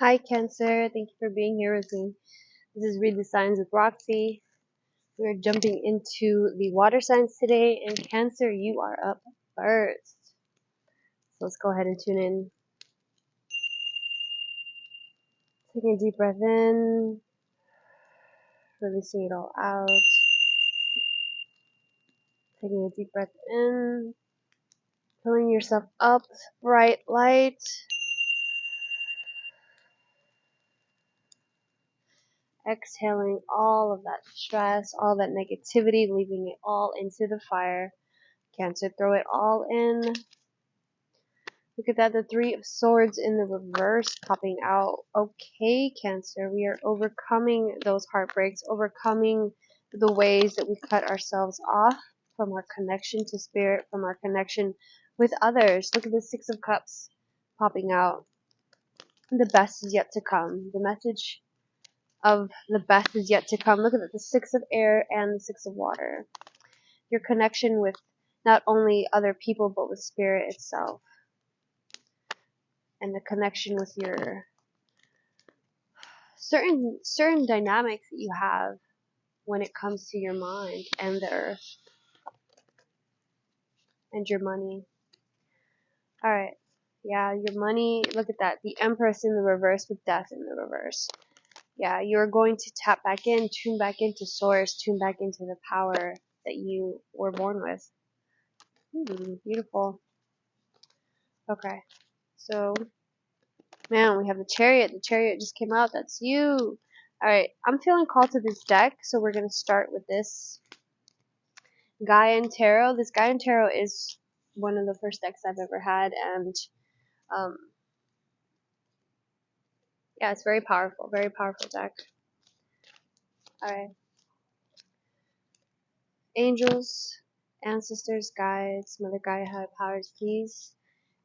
Hi Cancer, thank you for being here with me. This is Read the Signs with Roxy. We're jumping into the water signs today, and Cancer, you are up first. So let's go ahead and tune in. Taking a deep breath in, releasing it all out. Taking a deep breath in, filling yourself up, bright light. Exhaling all of that stress, all that negativity, leaving it all into the fire. Cancer, throw it all in. Look at that, the Three of Swords in the reverse popping out. Okay, Cancer, we are overcoming those heartbreaks, overcoming the ways that we cut ourselves off from our connection to spirit, from our connection with others. Look at the Six of Cups popping out. The best is yet to come. The message of the best is yet to come. Look at that, the Six of Air and the Six of Water. Your connection with not only other people, but with spirit itself. And the connection with your certain dynamics that you have when it comes to your mind and the earth and your money. Alright. Yeah, your money, look at that. The Empress in the reverse with Death in the reverse. Yeah, you're going to tap back in, tune back into source, tune back into the power that you were born with. Beautiful. Okay. So, man, we have the Chariot. The Chariot just came out. That's you. Alright, I'm feeling called to this deck, so we're going to start with this Gaian Tarot. This Gaian Tarot is one of the first decks I've ever had, and yeah, it's very powerful deck. Alright. Angels, ancestors, guides, Mother Gaia, higher powers, please.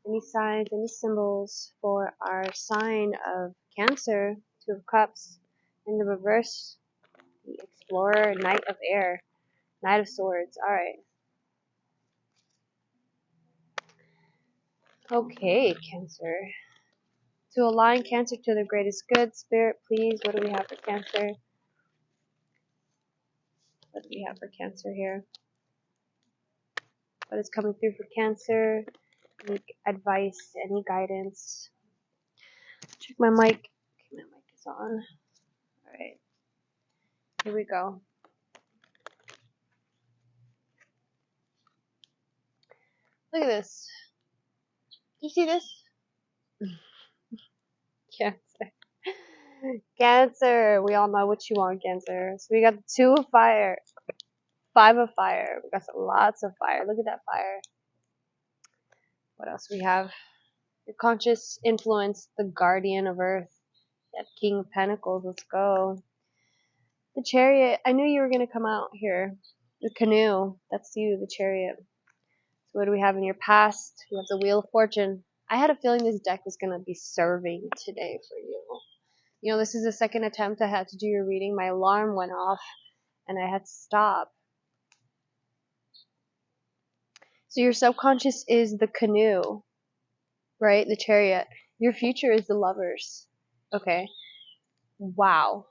Any signs, any symbols for our sign of Cancer, Two of Cups. In the reverse, the Explorer, Knight of Air, Knight of Swords. Alright. Okay, Cancer. To align Cancer to the greatest good, Spirit, please. What do we have for Cancer? What do we have for Cancer here? What is coming through for Cancer? Any advice, any guidance? Check my mic. Okay, my mic is on. Alright. Here we go. Look at this. Do you see this? Cancer. Cancer. We all know what you want, Cancer. So we got the Two of Fire. Five of Fire. We got lots of fire. Look at that fire. What else we have? Your conscious influence, the Guardian of Earth. That King of Pentacles. Let's go. The Chariot. I knew you were going to come out here. The Canoe. That's you, the Chariot. So what do we have in your past? You have the Wheel of Fortune. I had a feeling this deck was going to be serving today for you. You know, this is the second attempt I had to do your reading. My alarm went off and I had to stop. So your subconscious is the Canoe, right? The Chariot. Your future is the Lovers. Okay. Wow.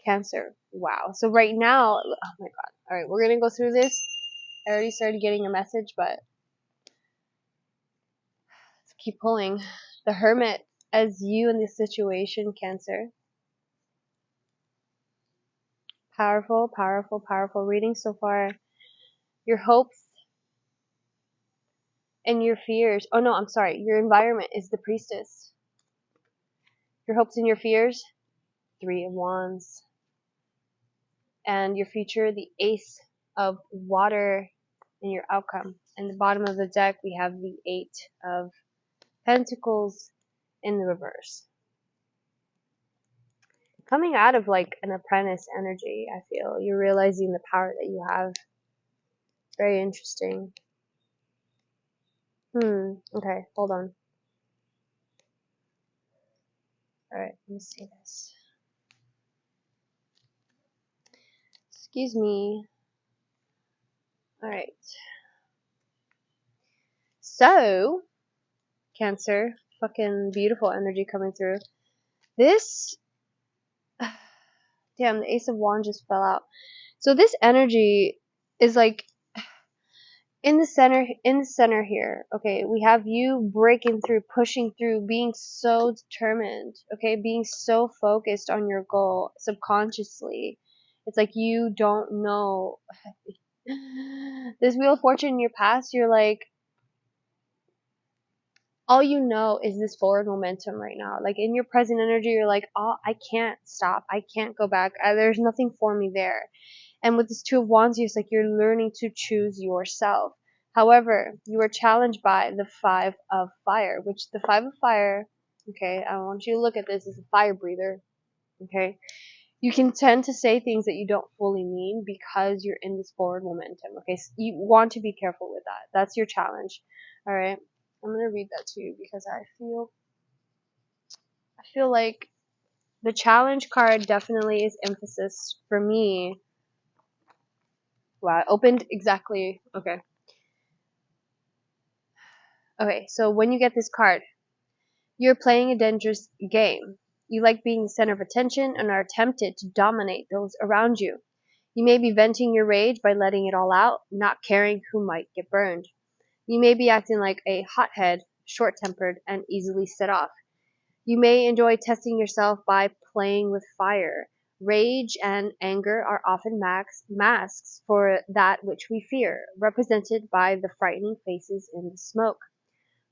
Cancer. Wow. So right now, oh my god. Alright, we're going to go through this. I already started getting a message, but let's keep pulling. The Hermit as you in this situation, Cancer. Powerful, powerful, powerful reading so far. Your hopes and your fears. Oh no, I'm sorry. Your environment is the Priestess. Your hopes and your fears, Three of Wands. And your future, the Ace of Water, and your outcome. And the bottom of the deck, we have the Eight of Pentacles in the reverse. Coming out of like an apprentice energy, I feel. You're realizing the power that you have. Very interesting. Okay, hold on. Alright, let me see this. Excuse me. Alright. So, Cancer, fucking beautiful energy coming through. This, damn, the Ace of Wands just fell out. So this energy is like in the center here. Okay, we have you breaking through, pushing through, being so determined, okay, being so focused on your goal subconsciously. It's like you don't know. This Wheel of Fortune in your past, you're like, all you know is this forward momentum right now. Like in your present energy, you're like, oh, I can't stop, I can't go back, there's nothing for me there. And with this Two of Wands, it's like you're learning to choose yourself. However, you are challenged by the Five of Fire, which the Five of Fire, okay, I want you to look at this as a fire breather, okay? You can tend to say things that you don't fully mean because you're in this forward momentum, okay? So you want to be careful with that. That's your challenge, all right? I'm going to read that to you because I feel like the challenge card definitely is emphasis for me. Wow, it opened exactly, okay. Okay, so when you get this card, you're playing a dangerous game. You like being the center of attention and are tempted to dominate those around you. You may be venting your rage by letting it all out, not caring who might get burned. You may be acting like a hothead, short-tempered, and easily set off. You may enjoy testing yourself by playing with fire. Rage and anger are often masks for that which we fear, represented by the frightening faces in the smoke.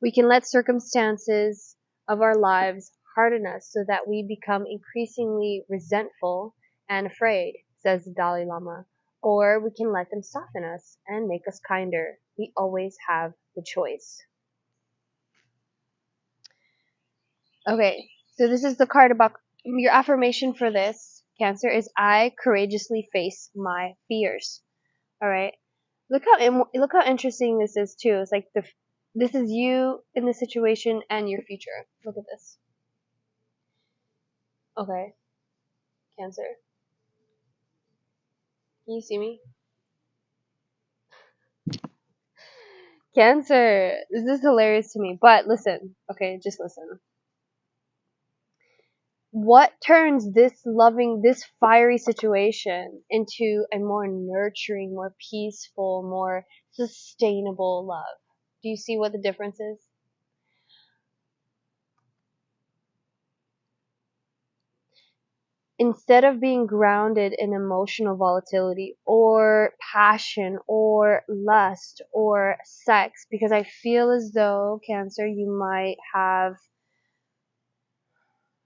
We can let circumstances of our lives harden us so that we become increasingly resentful and afraid, says the Dalai Lama. Or we can let them soften us and make us kinder. We always have the choice. Okay, so this is the card about your affirmation for this, Cancer, is I courageously face my fears. All right. Look how interesting this is too. It's like this is you in the situation and your future. Look at this. Okay, Cancer. Can you see me? Cancer. This is hilarious to me. But listen. Okay, just listen. What turns this fiery situation into a more nurturing, more peaceful, more sustainable love? Do you see what the difference is? Instead of being grounded in emotional volatility or passion or lust or sex, because I feel as though, Cancer, you might have,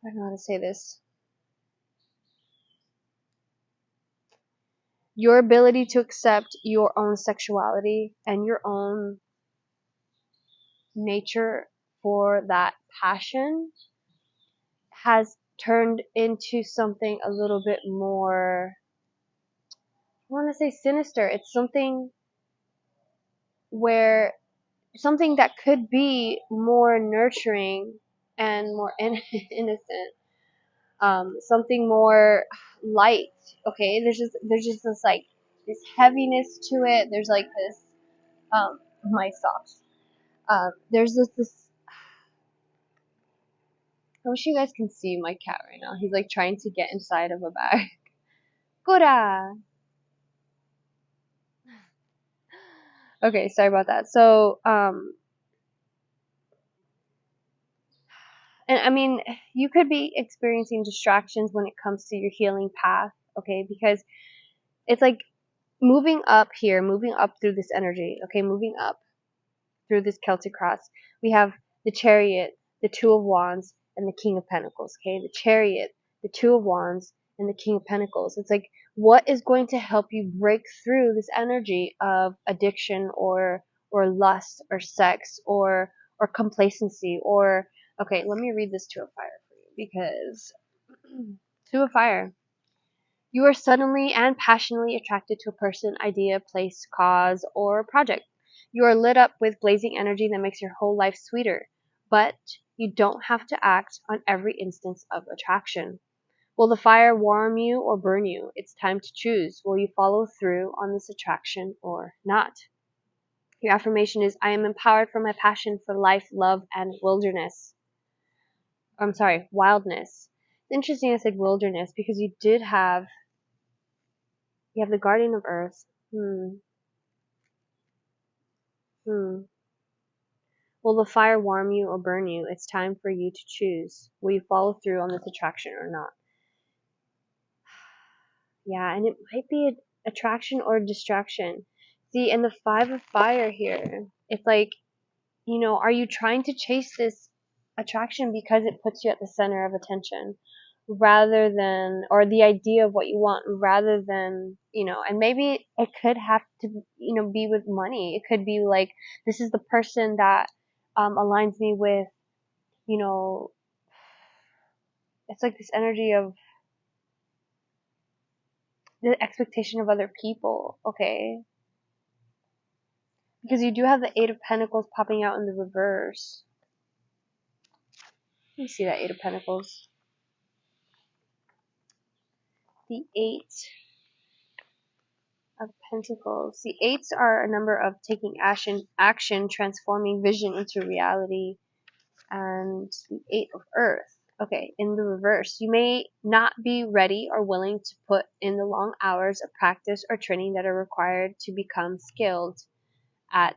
I don't know how to say this, your ability to accept your own sexuality and your own nature for that passion has turned into something a little bit more, I want to say sinister. It's something where something that could be more nurturing and more innocent, something more light. Okay, there's just this like this heaviness to it. There's like this my socks. There's this. I wish you guys can see my cat right now. He's like trying to get inside of a bag. Gora. Okay, sorry about that. So and I mean, you could be experiencing distractions when it comes to your healing path, okay? Because it's like moving up here, moving up through this energy, okay? Moving up through this Celtic cross. We have the Chariot, the Two of Wands, and the King of Pentacles, okay? The Chariot, the Two of Wands, and the King of Pentacles. It's like, what is going to help you break through this energy of addiction or lust or sex or complacency or, okay, let me read this Two of Fire for you because Two of Fire. You are suddenly and passionately attracted to a person, idea, place, cause, or project. You are lit up with blazing energy that makes your whole life sweeter, but you don't have to act on every instance of attraction. Will the fire warm you or burn you? It's time to choose. Will you follow through on this attraction or not? Your affirmation is, I am empowered for my passion for life, love, and wilderness. I'm sorry, wildness. interesting I said wilderness, because you have the Guardian of Earth. Hmm. Will the fire warm you or burn you? It's time for you to choose. Will you follow through on this attraction or not? Yeah, and it might be an attraction or a distraction. See, and the Five of Fire here, it's like, are you trying to chase this attraction because it puts you at the center of attention rather than, or the idea of what you want rather than, and maybe it could have to, be with money. It could be like, this is the person that aligns me with, you know, it's like this energy of the expectation of other people, okay? Because you do have the Eight of Pentacles popping out in the reverse. Let me see that Eight of Pentacles. The Eight of Pentacles. The eights are a number of taking action, transforming vision into reality. And the Eight of Earth. Okay, in the reverse. You may not be ready or willing to put in the long hours of practice or training that are required to become skilled at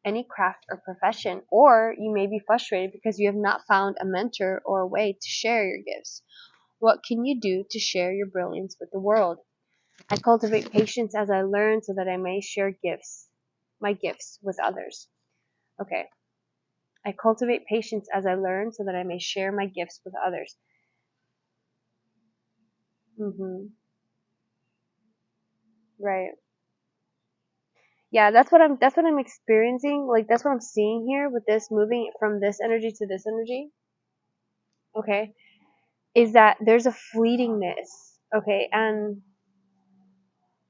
any craft or profession, or you may be frustrated because you have not found a mentor or a way to share your gifts. What can you do to share your brilliance with the world? I cultivate patience as I learn so that I may share my gifts with others. Okay. I cultivate patience as I learn so that I may share my gifts with others. Right. Yeah, that's what I'm experiencing. Like, that's what I'm seeing here with this moving from this energy to this energy. Okay. Is that there's a fleetingness. Okay. And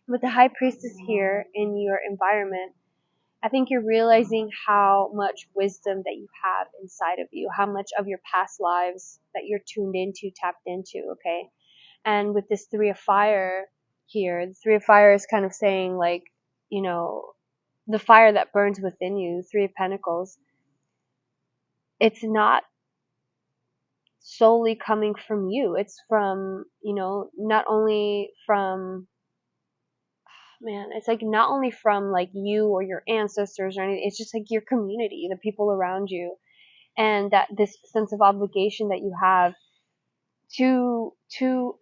with the High Priestess here in your environment, I think you're realizing how much wisdom that you have inside of you, how much of your past lives that you're tuned into, tapped into, okay? And with this Three of Fire here, the Three of Fire is kind of saying, like, the fire that burns within you, Three of Pentacles, it's not solely coming from you. It's from, not only from, man, it's like not only from like you or your ancestors or anything, it's just like your community, the people around you, and that this sense of obligation that you have to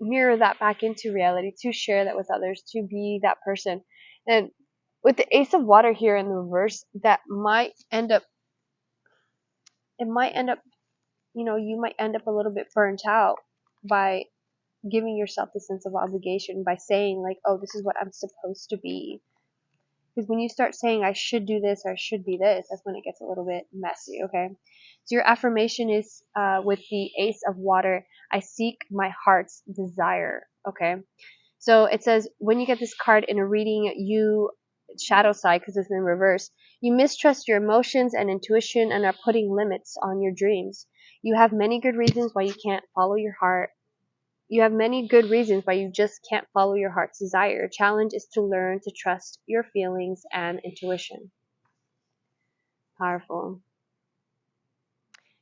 mirror that back into reality, to share that with others, to be that person. And with the Ace of Water here in the reverse, that might end up, you might end up a little bit burnt out by giving yourself the sense of obligation, by saying like, oh, this is what I'm supposed to be. Because when you start saying, I should do this, or I should be this, that's when it gets a little bit messy, okay? So your affirmation is with the Ace of Water, I seek my heart's desire, okay? So it says, when you get this card in a reading, you, shadow side, because it's in reverse, you mistrust your emotions and intuition and are putting limits on your dreams. You have many good reasons why you can't follow your heart. You have many good reasons why you just can't follow your heart's desire. Your challenge is to learn to trust your feelings and intuition. Powerful.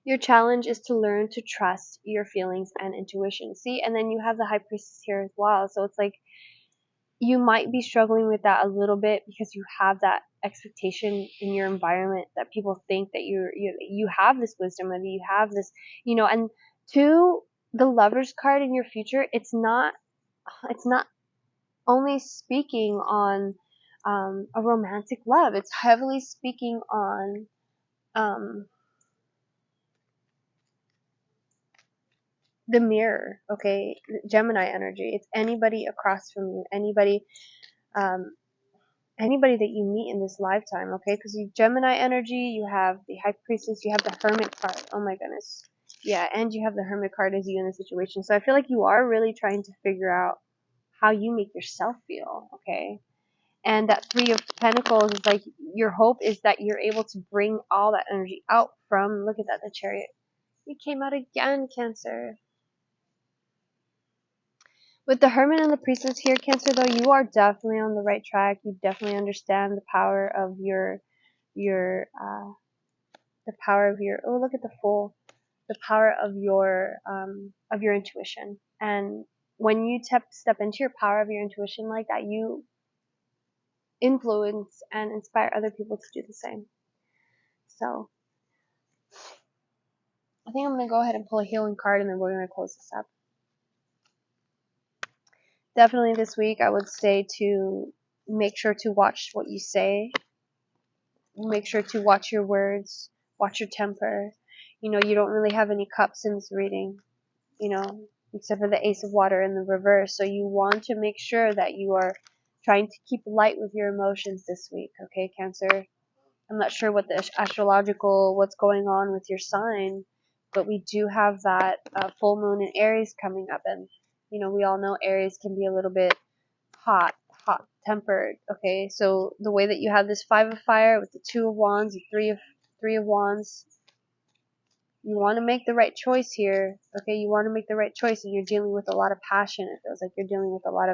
Your challenge is to learn to trust your feelings and intuition. See, and then you have the High Priestess here as well. So it's like you might be struggling with that a little bit because you have that expectation in your environment that people think that you have this wisdom, and you have this, and to the Lover's card in your future, it's not only speaking on a romantic love. It's heavily speaking on the mirror, okay? Gemini energy. It's anybody across from you, um, anybody that you meet in this lifetime, okay? Because you Gemini energy, you have the High Priestess, you have the Hermit card. Oh my goodness. Yeah, and you have the Hermit card as you in the situation. So I feel like you are really trying to figure out how you make yourself feel, okay? And that Three of Pentacles is like, your hope is that you're able to bring all that energy out from, look at that, the Chariot. It came out again, Cancer. With the Hermit and the Priestess here, Cancer, though, you are definitely on the right track. You definitely understand the power of the power of your, oh, look at the Fool. the power of your intuition. And when you step into your power of your intuition like that, you influence and inspire other people to do the same. So I think I'm going to go ahead and pull a healing card, and then we're going to close this up. Definitely this week, I would say to make sure to watch what you say. Make sure to watch your words, watch your temper. You know, you don't really have any cups in this reading, you know, except for the Ace of Water in the reverse. So you want to make sure that you are trying to keep light with your emotions this week, okay, Cancer? I'm not sure what the what's going on with your sign, but we do have that full moon in Aries coming up, and you know, we all know Aries can be a little bit hot tempered. Okay, so the way that you have this 5 of fire with the 2 of wands, the 3 of wands, you want to make the right choice here. Okay, you want to make the right choice, and you're dealing with a lot of passion. It feels like you're dealing with a lot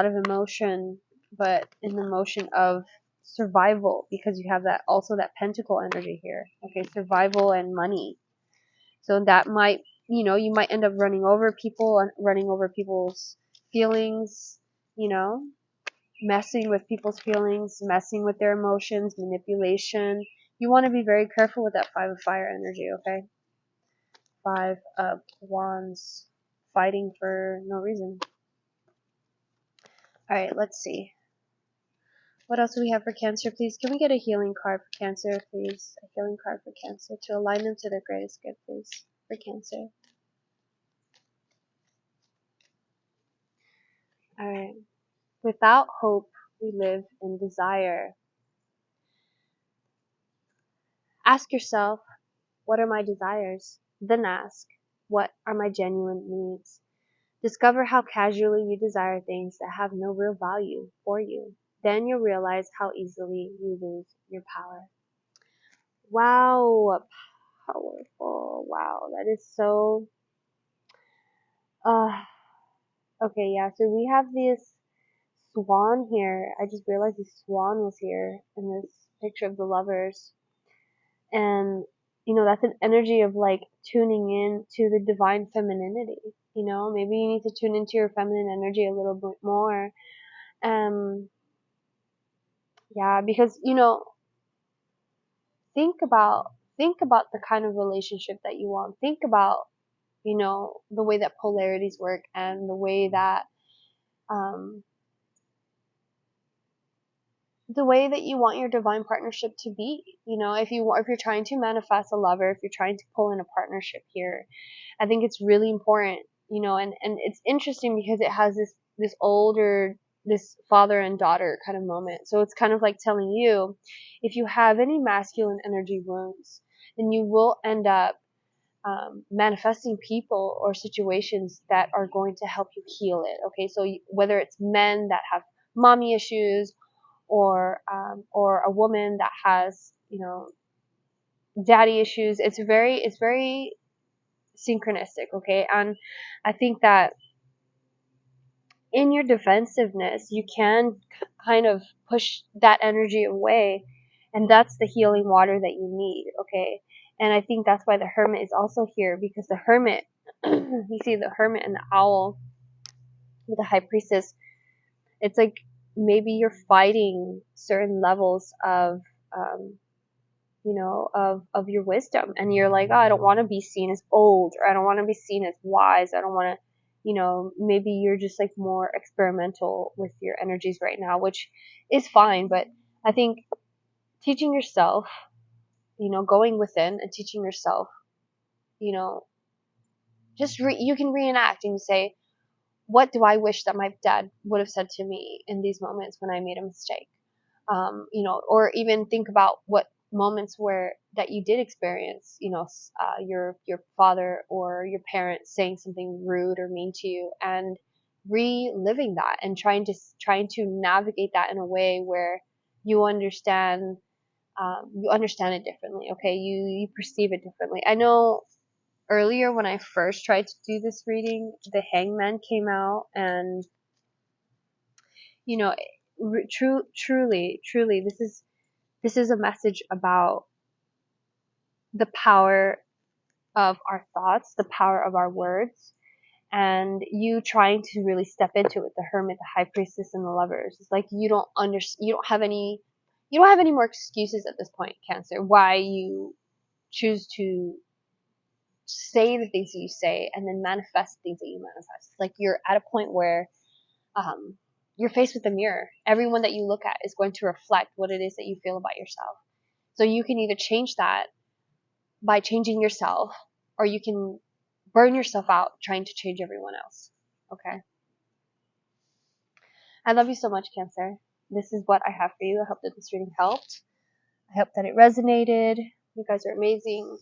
of emotion, but in the motion of survival, because you have that also that pentacle energy here. Okay, survival and money. So that might, you know, you might end up running over people's feelings, you know, messing with people's feelings, messing with their emotions, manipulation. You want to be very careful with that 5 of fire energy, okay? 5 of wands, fighting for no reason. Alright, let's see. What else do we have for Cancer, please? Can we get a healing card for Cancer, please? A healing card for Cancer to align them to their greatest good, please, for Cancer. Alright. Without hope, we live in desire. Ask yourself, what are my desires? Then ask, what are my genuine needs? Discover how casually you desire things that have no real value for you. Then you'll realize how easily you lose your power. Wow, powerful. Wow, that is so... okay, yeah, so we have this swan here. I just realized the swan was here in this picture of the lovers. And, you know, that's an energy of like tuning in to the divine femininity. You know, maybe you need to tune into your feminine energy a little bit more. Yeah, because, you know, think about the kind of relationship that you want. Think about, you know, the way that polarities work, and the way that you want your divine partnership to be. You know, if you're trying to manifest a lover, if you're trying to pull in a partnership here, I think it's really important, you know, and it's interesting because it has this father and daughter kind of moment. So it's kind of like telling you, if you have any masculine energy wounds, then you will end up manifesting people or situations that are going to help you heal it. Okay, so whether it's men that have mommy issues, or a woman that has, you know, daddy issues, it's very synchronistic. Okay, and I think that in your defensiveness, you can kind of push that energy away, and that's the healing water that you need. Okay, and I think that's why the hermit is also here, because the hermit, you see the hermit and the owl with the high priestess, it's like maybe you're fighting certain levels of you know, of your wisdom, and you're like, oh, I don't want to be seen as old, or I don't want to be seen as wise, I don't want to, you know, maybe you're just like more experimental with your energies right now, which is fine. But I think teaching yourself, you know, going within and teaching yourself, you know, you can reenact and say, what do I wish that my dad would have said to me in these moments when I made a mistake? You know, or even think about what moments where that you did experience, you know, your father or your parents saying something rude or mean to you, and reliving that and trying to navigate that in a way where you understand it differently. Okay, you perceive it differently. I know earlier when I first tried to do this reading, the Hangman came out, and you know, truly, this is a message about the power of our thoughts, the power of our words, and you trying to really step into it with the Hermit, the High Priestess, and the Lovers. It's like you don't have any more excuses at this point, Cancer, why you choose to say the things that you say and then manifest the things that you manifest. It's like you're at a point where you're faced with a mirror. Everyone that you look at is going to reflect what it is that you feel about yourself. So you can either change that by changing yourself, or you can burn yourself out trying to change everyone else. Okay? I love you so much, Cancer. This is what I have for you. I hope that this reading helped. I hope that it resonated. You guys are amazing.